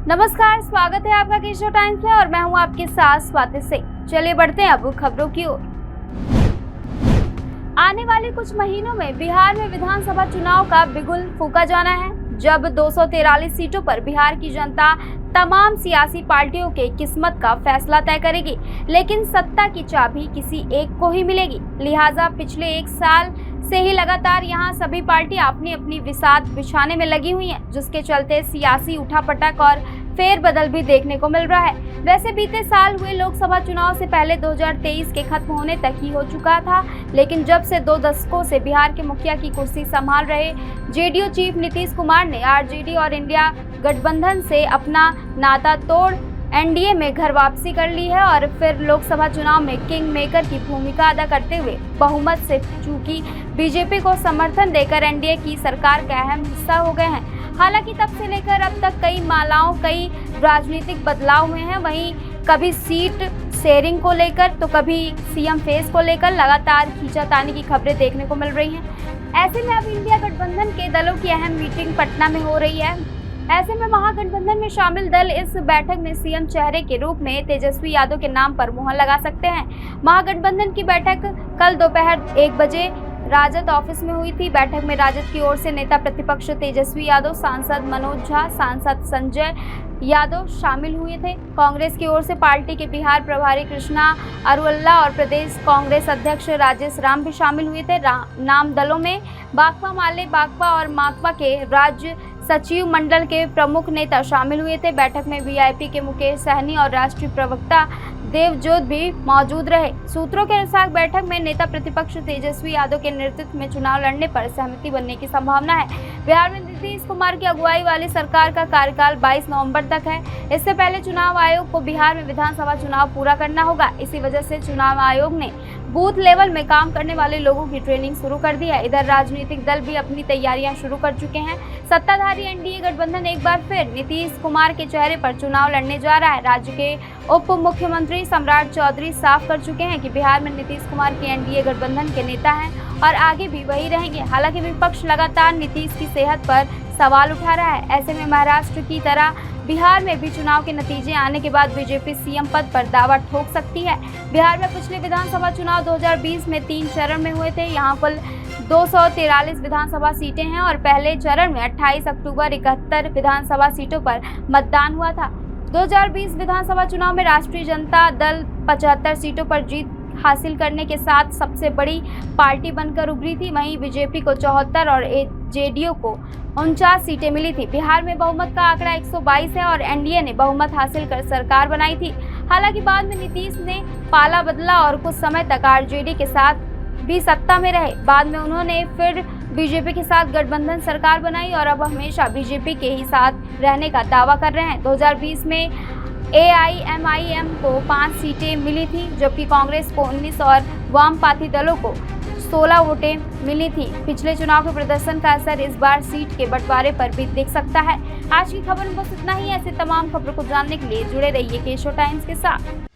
नमस्कार, स्वागत है आपका केशव टाइम्स में और मैं हूं आपके साथ स्वाति सिंह। चलिए बढ़ते हैं अब खबरों की ओर। आने वाले कुछ महीनों में बिहार में विधानसभा चुनाव का बिगुल फूंका जाना है, जब 243 सीटों पर बिहार की जनता तमाम सियासी पार्टियों के किस्मत का फैसला तय करेगी, लेकिन सत्ता की चाबी किसी एक को ही मिलेगी। लिहाजा पिछले एक साल से ही लगातार यहां सभी पार्टियां अपनी अपनी बिसात बिछाने में लगी हुई हैं, जिसके चलते सियासी उठापटक और फेरबदल भी देखने को मिल रहा है। वैसे बीते साल हुए लोकसभा चुनाव से पहले 2023 के खत्म होने तक ही हो चुका था, लेकिन जब से 2 दशकों से बिहार के मुखिया की कुर्सी संभाल रहे जेडीयू चीफ नीतीश कुमार ने आरजेडी और इंडिया गठबंधन से अपना नाता तोड़ एनडीए में घर वापसी कर ली है और फिर लोकसभा चुनाव में किंग मेकर की भूमिका अदा करते हुए बहुमत से चूंकि बीजेपी को समर्थन देकर एनडीए की सरकार का अहम हिस्सा हो गए हैं। हालांकि तब से लेकर अब तक कई राजनीतिक बदलाव हुए हैं। वहीं कभी सीट शेयरिंग को लेकर तो कभी सीएम फेस को लेकर लगातार खींचातानी की खबरें देखने को मिल रही हैं। ऐसे में अब इंडिया गठबंधन के दलों की अहम मीटिंग पटना में हो रही है। ऐसे में महागठबंधन में शामिल दल इस बैठक में सीएम चेहरे के रूप में तेजस्वी यादव के नाम पर मुहर लगा सकते हैं। महागठबंधन की बैठक कल दोपहर 1 बजे राजद ऑफिस में हुई थी। बैठक में राजद की ओर से नेता प्रतिपक्ष तेजस्वी यादव, सांसद मनोज झा, सांसद संजय यादव शामिल हुए थे। कांग्रेस की ओर से पार्टी के बिहार प्रभारी कृष्णा अरुल्ला और प्रदेश कांग्रेस अध्यक्ष राजेश राम भी शामिल हुए थे। नाम दलों में बाकपा माले, बाकपा और माकपा के राज्य सचिव मंडल के प्रमुख नेता शामिल हुए थे। बैठक में वीआईपी के मुकेश सहनी और राष्ट्रीय प्रवक्ता देवजोत भी मौजूद रहे। सूत्रों के अनुसार बैठक में नेता प्रतिपक्ष तेजस्वी यादव के नेतृत्व में चुनाव लड़ने पर सहमति बनने की संभावना है। बिहार में नीतीश कुमार की अगुवाई वाली सरकार का कार्यकाल 22 नवंबर तक है। इससे पहले चुनाव आयोग को बिहार में विधानसभा चुनाव पूरा करना होगा। इसी वजह से चुनाव आयोग ने बूथ लेवल में काम करने वाले लोगों की ट्रेनिंग शुरू कर दी है। इधर राजनीतिक दल भी अपनी तैयारियां शुरू कर चुके हैं। सत्ताधारी एनडीए गठबंधन एक बार फिर नीतीश कुमार के चेहरे पर चुनाव लड़ने जा रहा है। राज्य के उप मुख्यमंत्री सम्राट चौधरी साफ कर चुके हैं कि बिहार में नीतीश कुमार के एनडीए गठबंधन के नेता हैं और आगे भी वही रहेंगे। हालांकि विपक्ष लगातार नीतीश की सेहत पर सवाल उठा रहा है। ऐसे में महाराष्ट्र की तरह बिहार में भी चुनाव के नतीजे आने के बाद बीजेपी सीएम पद पर दावा ठोक सकती है। बिहार में पिछले विधानसभा चुनाव 2020 में 3 चरण में हुए थे। यहाँ कुल 243 विधानसभा सीटें हैं और पहले चरण में 28 अक्टूबर 71 विधानसभा सीटों पर मतदान हुआ था। 2020 विधानसभा चुनाव में राष्ट्रीय जनता दल 75 सीटों पर जीत हासिल करने के साथ सबसे बड़ी पार्टी बनकर उभरी थी। वहीं बीजेपी को 74 और जेडीयू को 49 सीटें मिली थी। बिहार में बहुमत का आंकड़ा 122 है और एनडीए ने बहुमत हासिल कर सरकार बनाई थी। हालांकि बाद में नीतीश ने पाला बदला और कुछ समय तक आरजेडी के साथ भी सत्ता में रहे। बाद में उन्होंने फिर बीजेपी के साथ गठबंधन सरकार बनाई और अब हमेशा बीजेपी के ही साथ रहने का दावा कर रहे हैं। 2020 में एआईएमआईएम को 5 सीटें मिली थी, जबकि कांग्रेस को 19 और वामपंथी दलों को 16 वोटें मिली थी। पिछले चुनाव के प्रदर्शन का असर इस बार सीट के बंटवारे पर भी दिख सकता है। आज की खबर में बस इतना ही। ऐसे तमाम खबरों को जानने के लिए जुड़े रहिए केशव टाइम्स के साथ।